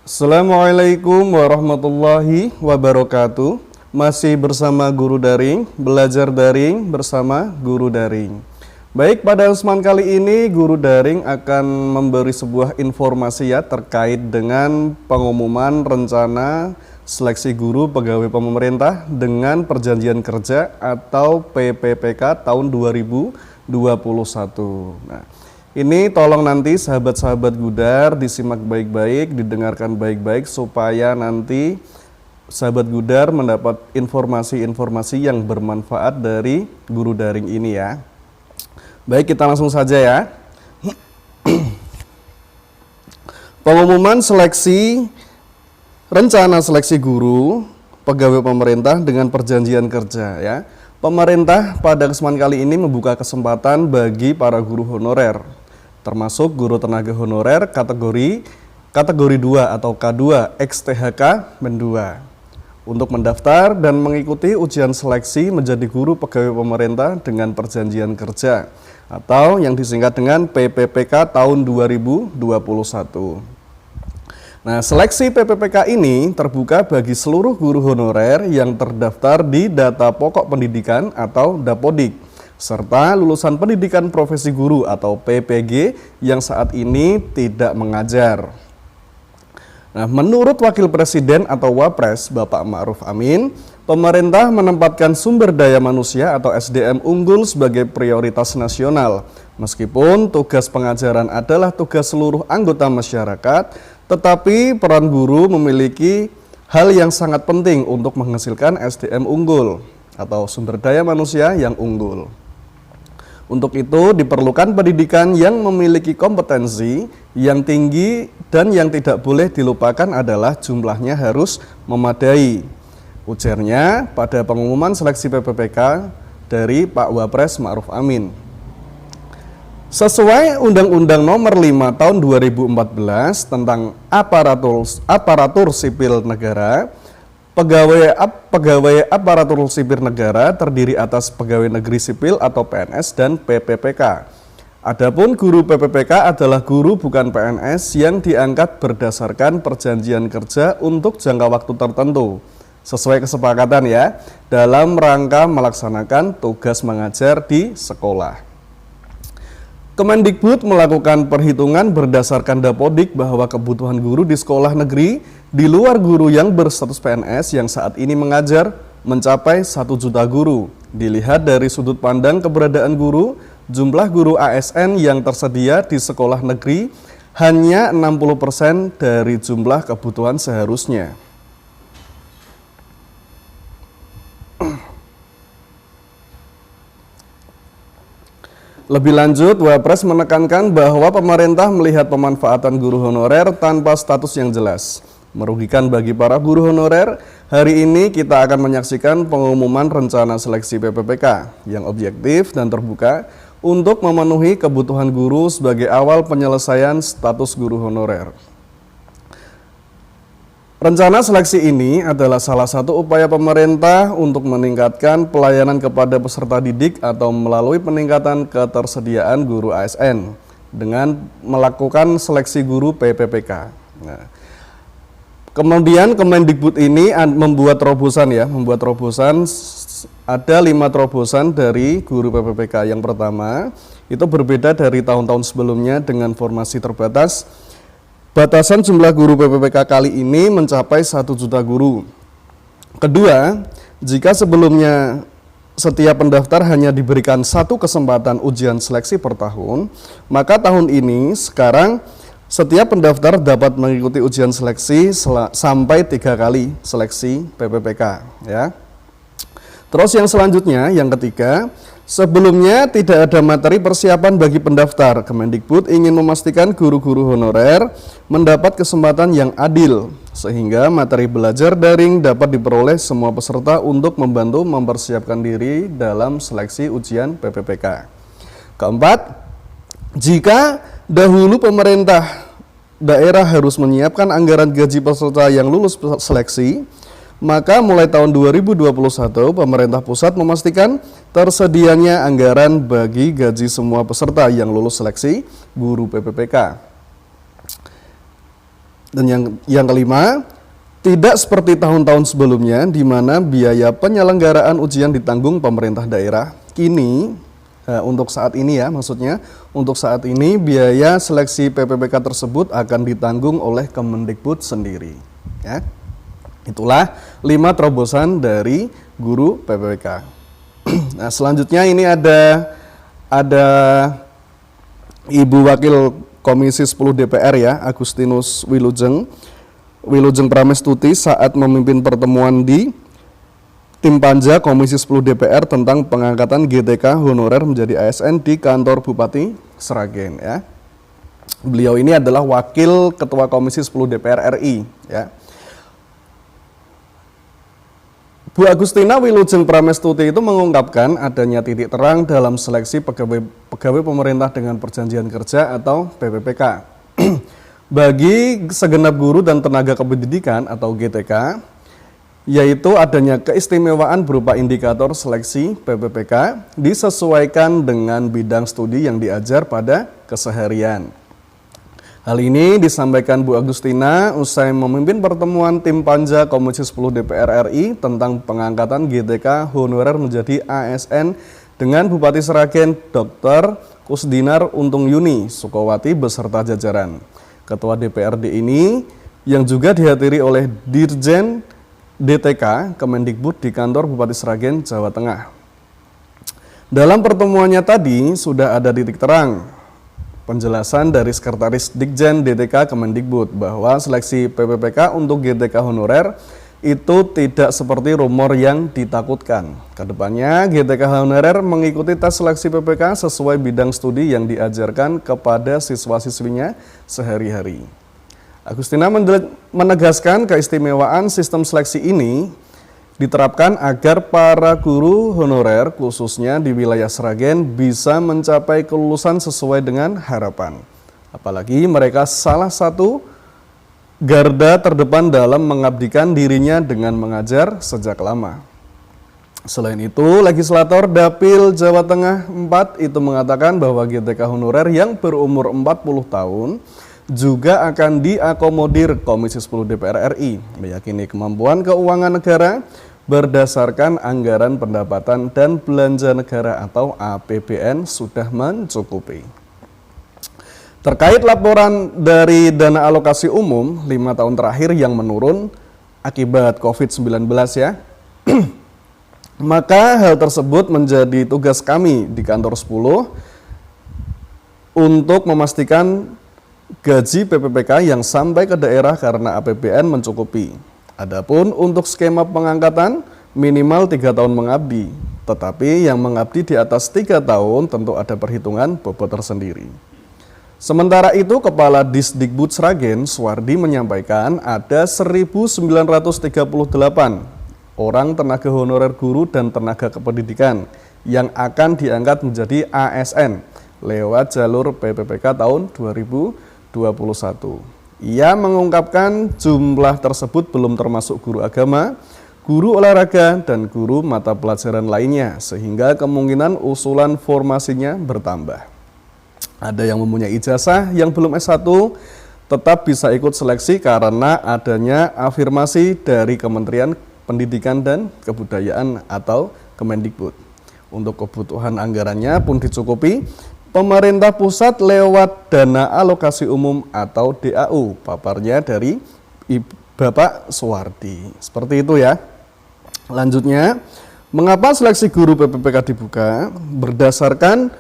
Assalamualaikum warahmatullahi wabarakatuh. Masih bersama Guru Daring, belajar daring bersama Guru Daring. Baik, pada kesempatan kali ini Guru Daring akan memberi sebuah informasi ya terkait dengan pengumuman rencana seleksi guru pegawai pemerintah dengan perjanjian kerja atau PPPK tahun 2021. Nah, ini tolong nanti sahabat-sahabat Gudar disimak baik-baik, didengarkan baik-baik supaya nanti sahabat Gudar mendapat informasi-informasi yang bermanfaat dari Guru Daring ini ya. Baik, kita langsung saja ya. Pengumuman seleksi rencana seleksi guru pegawai pemerintah dengan perjanjian kerja ya. Pemerintah pada kesempatan kali ini membuka kesempatan bagi para guru honorer, termasuk guru tenaga honorer kategori 2 atau K2 ex-THK Men 2 untuk mendaftar dan mengikuti ujian seleksi menjadi guru pegawai pemerintah dengan perjanjian kerja atau yang disingkat dengan PPPK tahun 2021. Nah, seleksi PPPK ini terbuka bagi seluruh guru honorer yang terdaftar di Data Pokok Pendidikan atau Dapodik, serta lulusan pendidikan profesi guru atau PPG yang saat ini tidak mengajar. Nah, menurut Wakil Presiden atau Wapres Bapak Ma'ruf Amin, pemerintah menempatkan sumber daya manusia atau SDM unggul sebagai prioritas nasional. Meskipun tugas pengajaran adalah tugas seluruh anggota masyarakat, tetapi peran guru memiliki hal yang sangat penting untuk menghasilkan SDM unggul atau sumber daya manusia yang unggul. Untuk itu diperlukan pendidikan yang memiliki kompetensi yang tinggi dan yang tidak boleh dilupakan adalah jumlahnya harus memadai. Ujarnya pada pengumuman seleksi PPPK dari Pak Wapres Ma'ruf Amin. Sesuai Undang-Undang Nomor 5 Tahun 2014 tentang aparatur sipil negara, pegawai aparatur sipil negara terdiri atas pegawai negeri sipil atau PNS dan PPPK. Adapun guru PPPK adalah guru bukan PNS yang diangkat berdasarkan perjanjian kerja untuk jangka waktu tertentu, sesuai kesepakatan ya, dalam rangka melaksanakan tugas mengajar di sekolah. Kemendikbud melakukan perhitungan berdasarkan Dapodik bahwa kebutuhan guru di sekolah negeri di luar guru yang berstatus PNS yang saat ini mengajar mencapai 1 juta guru. Dilihat dari sudut pandang keberadaan guru, jumlah guru ASN yang tersedia di sekolah negeri hanya 60% dari jumlah kebutuhan seharusnya. Lebih lanjut, Wapres menekankan bahwa pemerintah melihat pemanfaatan guru honorer tanpa status yang jelas merugikan bagi para guru honorer. Hari ini kita akan menyaksikan pengumuman rencana seleksi PPPK yang objektif dan terbuka untuk memenuhi kebutuhan guru sebagai awal penyelesaian status guru honorer. Rencana seleksi ini adalah salah satu upaya pemerintah untuk meningkatkan pelayanan kepada peserta didik atau melalui peningkatan ketersediaan guru ASN dengan melakukan seleksi guru PPPK. Nah, kemudian Kemendikbud ini membuat terobosan ada 5 terobosan dari guru PPPK. Yang pertama, itu berbeda dari tahun-tahun sebelumnya dengan formasi terbatas. Batasan jumlah guru PPPK kali ini mencapai 1 juta guru. Kedua, jika sebelumnya setiap pendaftar hanya diberikan 1 kesempatan ujian seleksi per tahun, maka tahun ini sekarang setiap pendaftar dapat mengikuti ujian seleksi sampai 3 kali seleksi PPPK ya. Terus yang selanjutnya, yang ketiga, sebelumnya tidak ada materi persiapan bagi pendaftar. Kemendikbud ingin memastikan guru-guru honorer mendapat kesempatan yang adil, sehingga materi belajar daring dapat diperoleh semua peserta untuk membantu mempersiapkan diri dalam seleksi ujian PPPK. Keempat, jika dahulu pemerintah daerah harus menyiapkan anggaran gaji peserta yang lulus seleksi, maka mulai tahun 2021 pemerintah pusat memastikan tersedianya anggaran bagi gaji semua peserta yang lulus seleksi guru PPPK. Dan yang kelima, tidak seperti tahun-tahun sebelumnya di mana biaya penyelenggaraan ujian ditanggung pemerintah daerah. Kini untuk saat ini ya, maksudnya untuk saat ini biaya seleksi PPPK tersebut akan ditanggung oleh Kemendikbud sendiri. Ya. Itulah 5 terobosan dari guru PPPK. Nah, selanjutnya ini ada Ibu Wakil Komisi 10 DPR ya, Agustinus Wilujeng Pramestuti saat memimpin pertemuan di Tim Panja Komisi 10 DPR tentang pengangkatan GTK honorer menjadi ASN di kantor Bupati Sragen ya. Beliau ini adalah Wakil Ketua Komisi 10 DPR RI ya. Bu Agustina Wilujeng Pramestuti itu mengungkapkan adanya titik terang dalam seleksi pegawai pemerintah dengan perjanjian kerja atau PPPK. Bagi segenap guru dan tenaga kependidikan atau GTK, yaitu adanya keistimewaan berupa indikator seleksi PPPK disesuaikan dengan bidang studi yang diajar pada keseharian. Hal ini disampaikan Bu Agustina usai memimpin pertemuan Tim Panja Komisi 10 DPR RI tentang pengangkatan GTK honorer menjadi ASN dengan Bupati Sragen Dr. Kusdinar Untung Yuni Sukowati beserta jajaran. Ketua DPRD ini yang juga dihadiri oleh Dirjen DTK Kemendikbud di kantor Bupati Sragen, Jawa Tengah. Dalam pertemuannya tadi sudah ada titik terang penjelasan dari Sekretaris Ditjen DTK Kemendikbud bahwa seleksi PPPK untuk GTK honorer itu tidak seperti rumor yang ditakutkan. Kedepannya GTK honorer mengikuti tes seleksi PPK sesuai bidang studi yang diajarkan kepada siswa-siswinya sehari-hari. Agustina menegaskan keistimewaan sistem seleksi ini diterapkan agar para guru honorer khususnya di wilayah Sragen bisa mencapai kelulusan sesuai dengan harapan. Apalagi mereka salah satu garda terdepan dalam mengabdikan dirinya dengan mengajar sejak lama. Selain itu, Legislator Dapil Jawa Tengah 4 itu mengatakan bahwa GTK honorer yang berumur 40 tahun juga akan diakomodir Komisi 10 DPR RI, meyakini kemampuan keuangan negara berdasarkan anggaran pendapatan dan belanja negara atau APBN sudah mencukupi. Terkait laporan dari dana alokasi umum 5 tahun terakhir yang menurun akibat COVID-19 ya, maka hal tersebut menjadi tugas kami di kantor 10 untuk memastikan gaji PPPK yang sampai ke daerah karena APBN mencukupi. Adapun untuk skema pengangkatan minimal 3 tahun mengabdi, tetapi yang mengabdi di atas 3 tahun tentu ada perhitungan bobot tersendiri. Sementara itu, Kepala Disdikbud Sragen, Suwardi menyampaikan ada 1.938 orang tenaga honorer guru dan tenaga kependidikan yang akan diangkat menjadi ASN lewat jalur PPPK tahun 2021. Ia mengungkapkan jumlah tersebut belum termasuk guru agama, guru olahraga, dan guru mata pelajaran lainnya, sehingga kemungkinan usulan formasinya bertambah. Ada yang mempunyai ijazah yang belum S1 tetap bisa ikut seleksi karena adanya afirmasi dari Kementerian Pendidikan dan Kebudayaan atau Kemendikbud. Untuk kebutuhan anggarannya pun dicukupi pemerintah pusat lewat dana alokasi umum atau DAU, paparnya dari Bapak Suwardi. Seperti itu ya. Lanjutnya, mengapa seleksi guru PPPK dibuka? Berdasarkan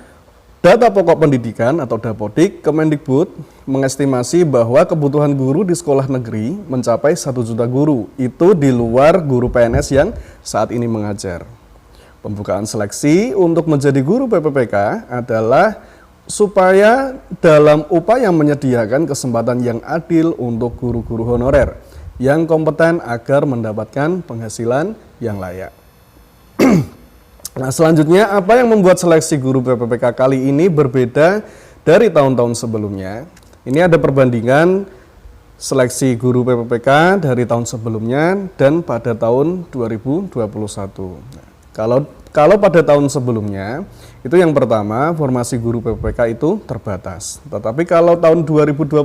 data pokok pendidikan atau Dapodik, Kemendikbud mengestimasi bahwa kebutuhan guru di sekolah negeri mencapai 1 juta guru. Itu di luar guru PNS yang saat ini mengajar. Pembukaan seleksi untuk menjadi guru PPPK adalah supaya dalam upaya menyediakan kesempatan yang adil untuk guru-guru honorer yang kompeten agar mendapatkan penghasilan yang layak. Nah, selanjutnya apa yang membuat seleksi guru PPPK kali ini berbeda dari tahun-tahun sebelumnya? Ini ada perbandingan seleksi guru PPPK dari tahun sebelumnya dan pada tahun 2021. Nah, kalau pada tahun sebelumnya, itu yang pertama, formasi guru PPPK itu terbatas. Tetapi kalau tahun 2021,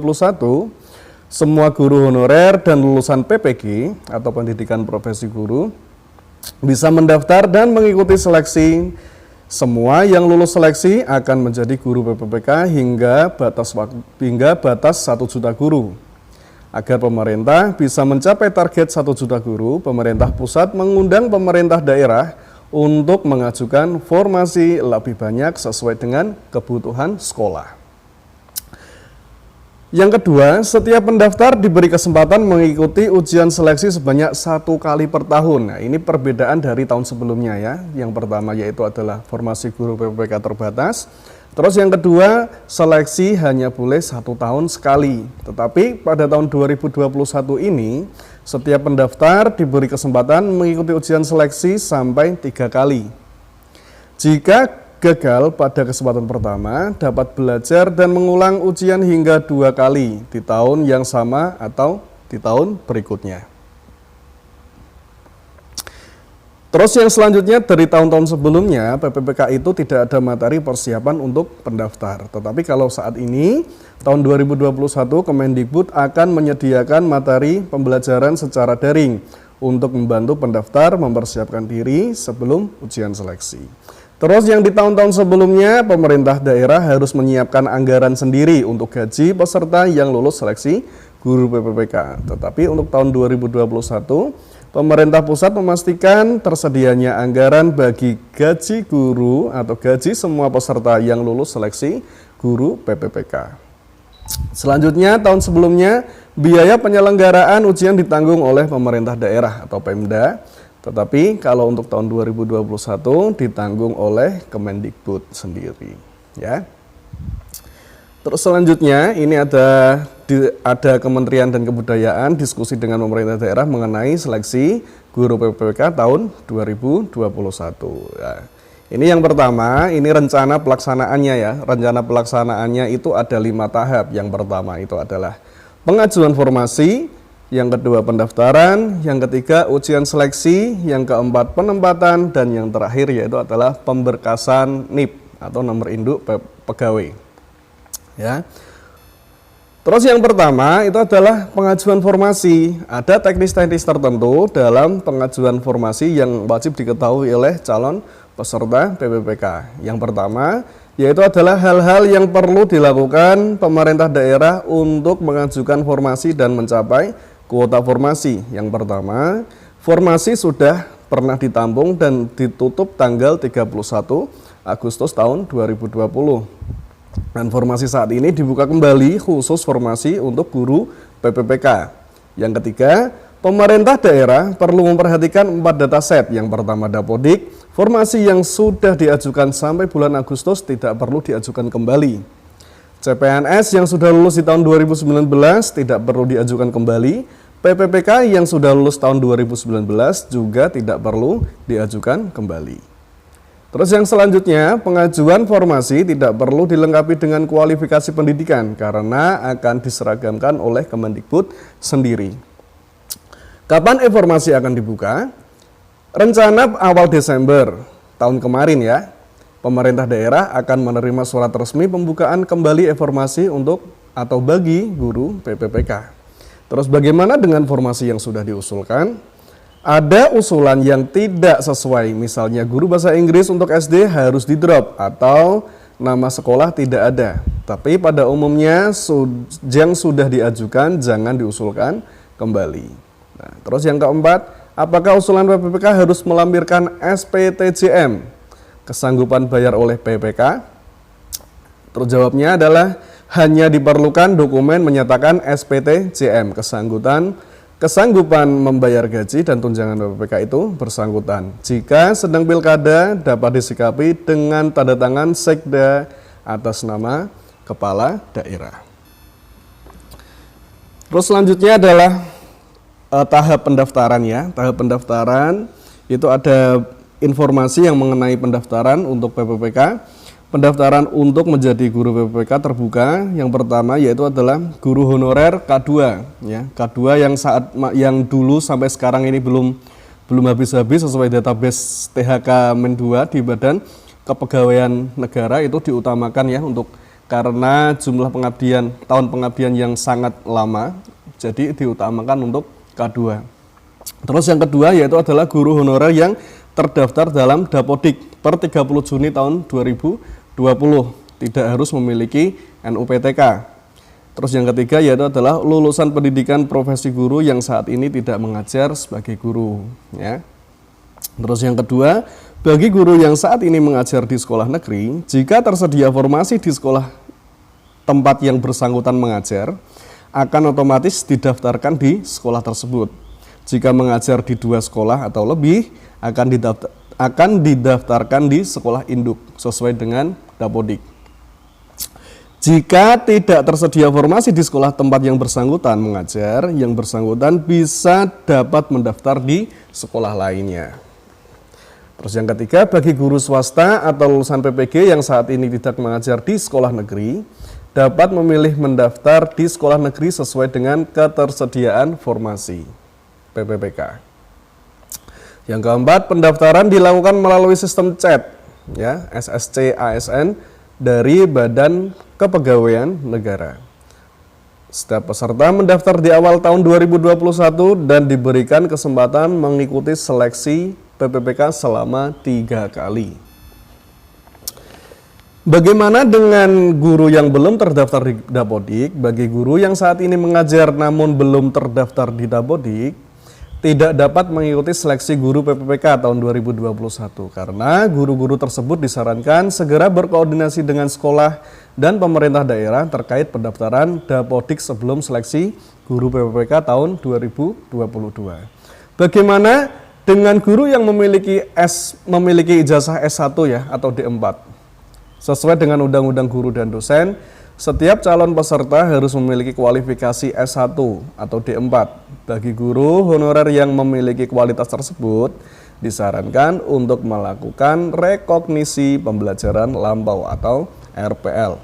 Semua guru honorer dan lulusan PPG atau pendidikan profesi guru bisa mendaftar dan mengikuti seleksi. Semua yang lulus seleksi akan menjadi guru PPPK hingga batas 1 juta guru. Agar pemerintah bisa mencapai target 1 juta guru, pemerintah pusat mengundang pemerintah daerah untuk mengajukan formasi lebih banyak sesuai dengan kebutuhan sekolah. Yang kedua, setiap pendaftar diberi kesempatan mengikuti ujian seleksi sebanyak 1 kali per tahun. Nah, ini perbedaan dari tahun sebelumnya ya. Yang pertama yaitu adalah formasi guru PPPK terbatas. Terus yang kedua, seleksi hanya boleh 1 tahun sekali. Tetapi pada tahun 2021 ini, setiap pendaftar diberi kesempatan mengikuti ujian seleksi sampai 3 kali. Jika gagal pada kesempatan pertama, dapat belajar dan mengulang ujian hingga 2 kali di tahun yang sama atau di tahun berikutnya. Terus yang selanjutnya, dari tahun-tahun sebelumnya, PPPK itu tidak ada materi persiapan untuk pendaftar. Tetapi kalau saat ini, tahun 2021, Kemendikbud akan menyediakan materi pembelajaran secara daring untuk membantu pendaftar mempersiapkan diri sebelum ujian seleksi. Terus yang di tahun-tahun sebelumnya, pemerintah daerah harus menyiapkan anggaran sendiri untuk gaji peserta yang lulus seleksi guru PPPK. Tetapi untuk tahun 2021, pemerintah pusat memastikan tersedianya anggaran bagi gaji guru atau gaji semua peserta yang lulus seleksi guru PPPK. Selanjutnya, tahun sebelumnya, biaya penyelenggaraan ujian ditanggung oleh pemerintah daerah atau Pemda. Tetapi kalau untuk tahun 2021 ditanggung oleh Kemendikbud sendiri, ya. Terus selanjutnya ini ada Kementerian dan Kebudayaan diskusi dengan pemerintah daerah mengenai seleksi guru PPPK tahun 2021. Ya. Ini yang pertama, ini rencana pelaksanaannya ya. Rencana pelaksanaannya itu ada 5 tahap. Yang pertama itu adalah pengajuan formasi, yang kedua pendaftaran, yang ketiga ujian seleksi, yang keempat penempatan, dan yang terakhir yaitu adalah pemberkasan NIP atau nomor induk pegawai. Ya. Terus yang pertama itu adalah pengajuan formasi. Ada teknis-teknis tertentu dalam pengajuan formasi yang wajib diketahui oleh calon peserta PPPK. Yang pertama yaitu adalah hal-hal yang perlu dilakukan pemerintah daerah untuk mengajukan formasi dan mencapai kuota formasi. Yang pertama, formasi sudah pernah ditampung dan ditutup tanggal 31 Agustus tahun 2020. Dan formasi saat ini dibuka kembali khusus formasi untuk guru PPPK. Yang ketiga, pemerintah daerah perlu memperhatikan 4 dataset. Yang pertama Dapodik, formasi yang sudah diajukan sampai bulan Agustus tidak perlu diajukan kembali. CPNS yang sudah lulus di tahun 2019 tidak perlu diajukan kembali. PPPK yang sudah lulus tahun 2019 juga tidak perlu diajukan kembali. Terus yang selanjutnya, pengajuan formasi tidak perlu dilengkapi dengan kualifikasi pendidikan karena akan diseragamkan oleh Kemendikbud sendiri. Kapan informasi akan dibuka? Rencana awal Desember tahun kemarin ya. Pemerintah daerah akan menerima surat resmi pembukaan kembali informasi untuk atau bagi guru PPPK. Terus bagaimana dengan formasi yang sudah diusulkan? Ada usulan yang tidak sesuai, misalnya guru bahasa Inggris untuk SD harus di-drop atau nama sekolah tidak ada. Tapi pada umumnya yang sudah diajukan jangan diusulkan kembali. Nah, terus yang keempat, apakah usulan PPPK harus melampirkan SPTJM? Kesanggupan bayar oleh PPK? Terus jawabnya adalah hanya diperlukan dokumen menyatakan SPTJM, kesanggupan membayar gaji dan tunjangan PPK itu bersangkutan. Jika sedang pilkada dapat disikapi dengan tanda tangan sekda atas nama kepala daerah. Terus selanjutnya adalah tahap pendaftaran ya. Tahap pendaftaran itu ada informasi yang mengenai pendaftaran untuk PPPK. Pendaftaran untuk menjadi guru PPPK terbuka. Yang pertama yaitu adalah guru honorer K2 ya. K2 yang dulu sampai sekarang ini belum habis-habis sesuai database THK Men 2 di Badan Kepegawaian Negara itu diutamakan ya karena jumlah tahun pengabdian yang sangat lama Jadi diutamakan untuk K2. Terus yang kedua yaitu adalah guru honorer yang terdaftar dalam Dapodik per 30 Juni tahun 2020. Tidak harus memiliki NUPTK. Terus yang ketiga yaitu adalah lulusan pendidikan profesi guru yang saat ini tidak mengajar sebagai guru. Ya. Terus yang kedua, bagi guru yang saat ini mengajar di sekolah negeri, jika tersedia formasi di sekolah tempat yang bersangkutan mengajar, akan otomatis didaftarkan di sekolah tersebut. Jika mengajar di 2 sekolah atau lebih, akan didaftarkan di sekolah induk sesuai dengan Dapodik. Jika tidak tersedia formasi di sekolah tempat yang bersangkutan mengajar, yang bersangkutan bisa dapat mendaftar di sekolah lainnya. Terus yang ketiga, bagi guru swasta atau lulusan PPG yang saat ini tidak mengajar di sekolah negeri, dapat memilih mendaftar di sekolah negeri sesuai dengan ketersediaan formasi PPPK. Yang keempat, pendaftaran dilakukan melalui sistem chat, ya, SSC ASN dari Badan Kepegawaian Negara. Setiap peserta mendaftar di awal tahun 2021 dan diberikan kesempatan mengikuti seleksi PPPK selama 3 kali. Bagaimana dengan guru yang belum terdaftar di Dapodik? Bagi guru yang saat ini mengajar namun belum terdaftar di Dapodik, tidak dapat mengikuti seleksi guru PPPK tahun 2021 karena guru-guru tersebut disarankan segera berkoordinasi dengan sekolah dan pemerintah daerah terkait pendaftaran Dapodik sebelum seleksi guru PPPK tahun 2022. Bagaimana dengan guru yang memiliki ijazah S1 ya atau D4? Sesuai dengan Undang-Undang Guru dan Dosen, setiap calon peserta harus memiliki kualifikasi S1 atau D4. Bagi guru honorer yang memiliki kualitas tersebut, disarankan untuk melakukan rekognisi pembelajaran lampau atau RPL.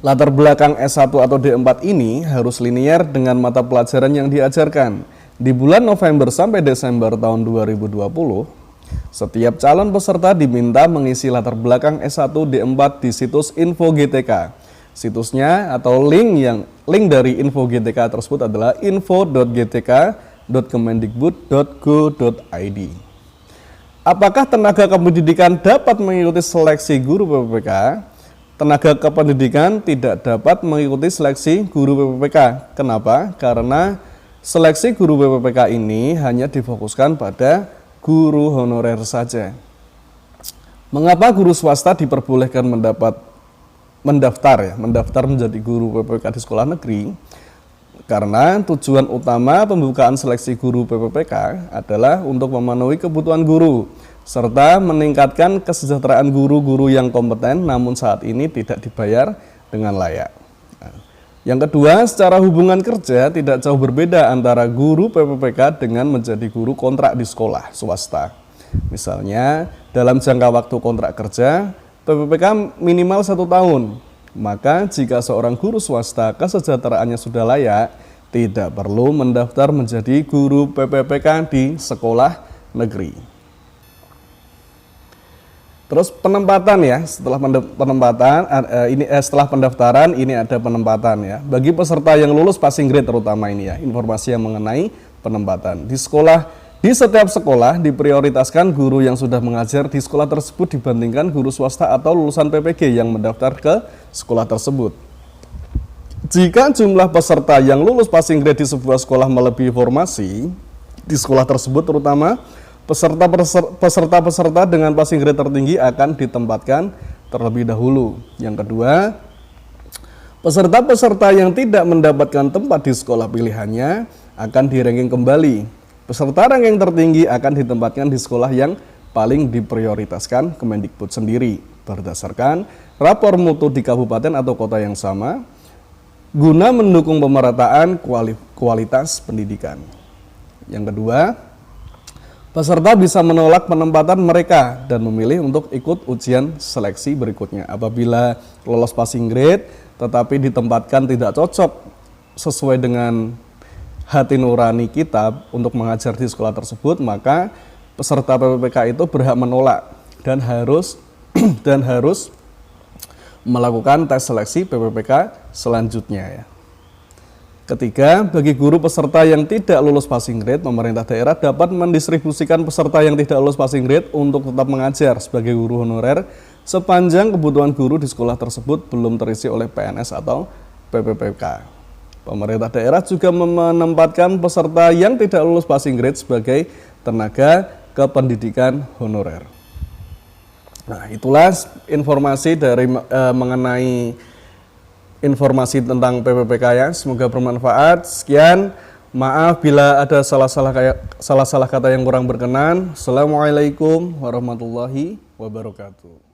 Latar belakang S1 atau D4 ini harus linier dengan mata pelajaran yang diajarkan. Di bulan November sampai Desember tahun 2020, setiap calon peserta diminta mengisi latar belakang S1 D4 di situs Info GTK. Situsnya atau link dari Info GTK tersebut adalah info.gtk.kemendikbud.go.id. Apakah tenaga kependidikan dapat mengikuti seleksi guru PPPK? Tenaga kependidikan tidak dapat mengikuti seleksi guru PPPK. Kenapa? Karena seleksi guru PPPK ini hanya difokuskan pada guru honorer saja. Mengapa guru swasta diperbolehkan mendaftar menjadi guru PPPK di sekolah negeri? Karena tujuan utama pembukaan seleksi guru PPPK adalah untuk memenuhi kebutuhan guru serta meningkatkan kesejahteraan guru-guru yang kompeten namun saat ini tidak dibayar dengan layak. Yang kedua, secara hubungan kerja tidak jauh berbeda antara guru PPPK dengan menjadi guru kontrak di sekolah swasta. Misalnya, dalam jangka waktu kontrak kerja, PPPK minimal 1 tahun. Maka jika seorang guru swasta kesejahteraannya sudah layak, tidak perlu mendaftar menjadi guru PPPK di sekolah negeri. Terus penempatan ya, setelah pendaftaran ini ada penempatan ya. Bagi peserta yang lulus passing grade terutama ini ya, informasi yang mengenai penempatan. Di setiap sekolah diprioritaskan guru yang sudah mengajar di sekolah tersebut dibandingkan guru swasta atau lulusan PPG yang mendaftar ke sekolah tersebut. Jika jumlah peserta yang lulus passing grade di sebuah sekolah melebihi formasi di sekolah tersebut terutama peserta dengan passing grade tertinggi akan ditempatkan terlebih dahulu. Yang kedua, peserta-peserta yang tidak mendapatkan tempat di sekolah pilihannya akan di-ranking kembali. Peserta ranking tertinggi akan ditempatkan di sekolah yang paling diprioritaskan Kemendikbud sendiri berdasarkan rapor mutu di kabupaten atau kota yang sama guna mendukung pemerataan kualitas pendidikan. Yang kedua, peserta bisa menolak penempatan mereka dan memilih untuk ikut ujian seleksi berikutnya. Apabila lolos passing grade tetapi ditempatkan tidak cocok sesuai dengan hati nurani kita untuk mengajar di sekolah tersebut, maka peserta PPPK itu berhak menolak dan harus melakukan tes seleksi PPPK selanjutnya ya. Ketiga, bagi guru peserta yang tidak lulus passing grade, pemerintah daerah dapat mendistribusikan peserta yang tidak lulus passing grade untuk tetap mengajar sebagai guru honorer sepanjang kebutuhan guru di sekolah tersebut belum terisi oleh PNS atau PPPK. Pemerintah daerah juga menempatkan peserta yang tidak lulus passing grade sebagai tenaga kependidikan honorer. Nah, itulah informasi dari mengenai informasi tentang PPPK ya. Semoga bermanfaat. Sekian, maaf bila ada salah-salah kata yang kurang berkenan. Assalamualaikum warahmatullahi wabarakatuh.